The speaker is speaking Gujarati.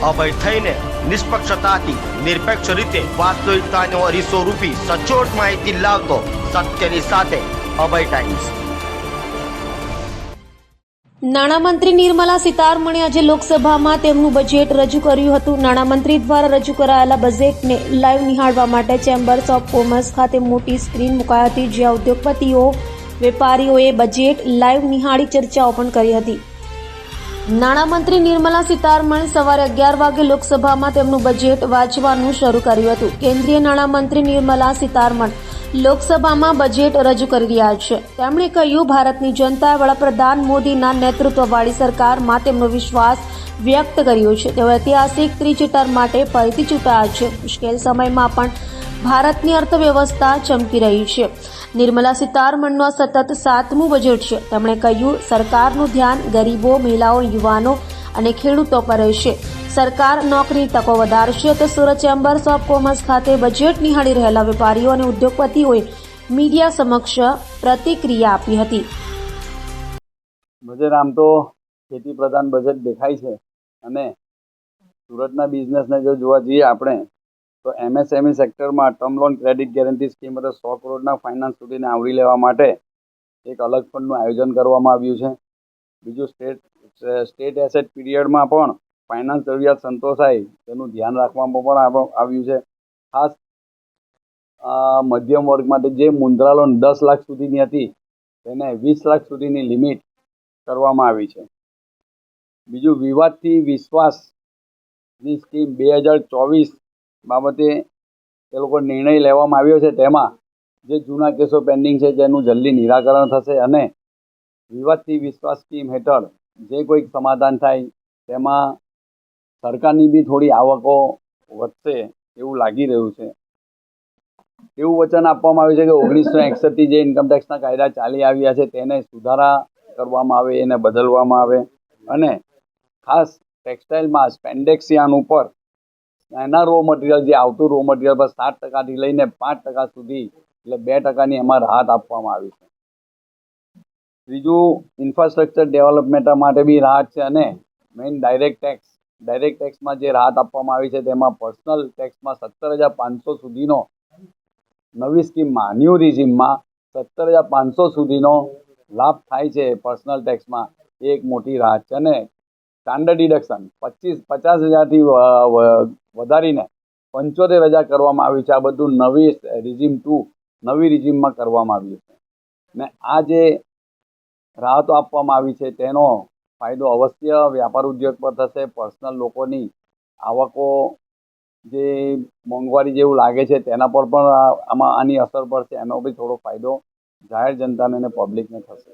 અભય થઈને નિષ્પક્ષતાથી નિરપેક્ષ રીતે વાસ્તવિકતાનો અરીસો રૂપી સચોટ માહિતી લાવતો સત્યની સાથે અભય ટાઈમ્સ। નાણામંત્રી નિર્મલા સીતારમણે આજે લોકસભામાં તેમનું બજેટ રજૂ કર્યું હતું। નાણામંત્રી દ્વારા રજૂ કરાયેલા બજેટને લાઈવ નિહાળવા માટે ચેમ્બર્સ ઓફ કોમર્સ ખાતે મોટી સ્ક્રીન મુકાઈ હતી, જ્યાં ઉદ્યોગપતિઓ, વેપારીઓએ બજેટ લાઈવ નિહાળી ચર્ચાઓ પણ કરી હતી। નાણામંત્રી નિર્મલા સીતારમણે સવારે 11 વાગે લોકસભામાં તેમનું બજેટ વાંચવાનું શરૂ કર્યું હતું। કેન્દ્રીય નાણામંત્રી નિર્મલા સીતારમણ લોકસભામાં બજેટ રજૂ કરી રહ્યા છે। તેમણે કહ્યું, ભારતની જનતાએ વડાપ્રધાન મોદીના નેતૃત્વવાળી સરકારમાં તેમનો વિશ્વાસ વ્યક્ત કર્યો છે। તેઓ ઐતિહાસિક ત્રીજી ટર્મ માટે ફરીથી ચૂંટાયા છે। મુશ્કેલ સમયમાં પણ ભારતની અર્થવ્યવસ્થા ચમકી રહી છે। નિર્મલા સીતારમણનું આ સતત 7મું બજેટ છે। તેમણે કહ્યું, સરકારનું ધ્યાન ગરીબો, મહિલાઓ, યુવાનો અને ખેડૂતો પર રહેશે। સરકાર નોકરીની તકો વધારશે। તો સુરત ચેમ્બર્સ ઓફ કોમર્સ ખાતે બજેટ નિહાળી રહેલા વેપારીઓ અને ઉદ્યોગપતિઓએ મીડિયા સમક્ષ પ્રતિક્રિયા આપી હતી। બજેટ આમ તો ખેતી પ્રધાન બજેટ દેખાય છે અને સુરતના બિઝનેસને જો જોવા જઈએ આપણે તો એમએસએમઈ સેક્ટરમાં term loan credit guarantee scheme એટલે 100 કરોડના ફાઇનાન્સ સુધીને આવરી લેવા માટે એક અલગ ફંડનું આયોજન કરવામાં આવ્યું છે। બીજું સ્ટેટ એસેટ પીરિયડમાં પણ ફાઇનાન્સ જરૂરિયાત સંતોષાય તેનું ધ્યાન રાખવામાં પણ આવ્યું છે। ખાસ મધ્યમ વર્ગ માટે જે મુદ્રા લોન 10 લાખ સુધીની હતી તેને 20 લાખ સુધીની લિમિટ કરવામાં આવી છે। બીજું વિવાદથી વિશ્વાસની સ્કીમ 2024 બાબતે એ લોકો નિર્ણય લેવામાં આવ્યો છે। તેમાં જે જૂના કેસો પેન્ડિંગ છે તેનું જલ્દી નિરાકરણ થશે અને વિવાદથી વિશ્વાસ સ્કીમ હેઠળ જે કોઈક સમાધાન થાય તેમાં સરકારની બી થોડી આવકો વધશે એવું લાગી રહ્યું છે। એવું વચન આપવામાં આવ્યું છે કે 1961થી જે ઇન્કમટેક્સના કાયદા ચાલી આવ્યા છે તેને સુધારા કરવામાં આવે, એને બદલવામાં આવે અને ખાસ ટેક્સટાઇલમાં સ્પેન્ડેક્સ યાર્ન ઉપર એના રો મટીરિયલ જે આવતું રો મટીરિયલ પર 7%થી લઈને 5% સુધી એટલે 2%ની એમાં રાહત આપવામાં આવી છે। ત્રીજું ઇન્ફ્રાસ્ટ્રક્ચર ડેવલપમેન્ટ માટે બી રાહત છે અને મેઇન ડાયરેક્ટ ટેક્સમાં જે રાહત આપવામાં આવી છે તેમાં પર્સનલ ટેક્સમાં 17,500 સુધીનો નવી સ્કીમમાં ન્યૂ રિઝિમમાં 17,500 સુધીનો લાભ થાય છે પર્સનલ ટેક્સમાં, એ એક મોટી રાહત છે અને સ્ટાન્ડર્ડ ડિડક્શન 50,000થી વધારીને 75,000 કરવામાં આવ્યું છે। આ બધું નવી રિઝિમમાં કરવામાં આવ્યું છે ને આ જે રાહતો આપવામાં આવી છે તેનો ફાયદો અવશ્ય વ્યાપાર ઉદ્યોગ પર થશે। પર્સનલ લોકોની આવકો જે મોંઘવારી જેવું લાગે છે તેના પર પણ આની અસર પડશે। એનો બી થોડો ફાયદો જાહેર જનતાને અને પબ્લિકને થશે।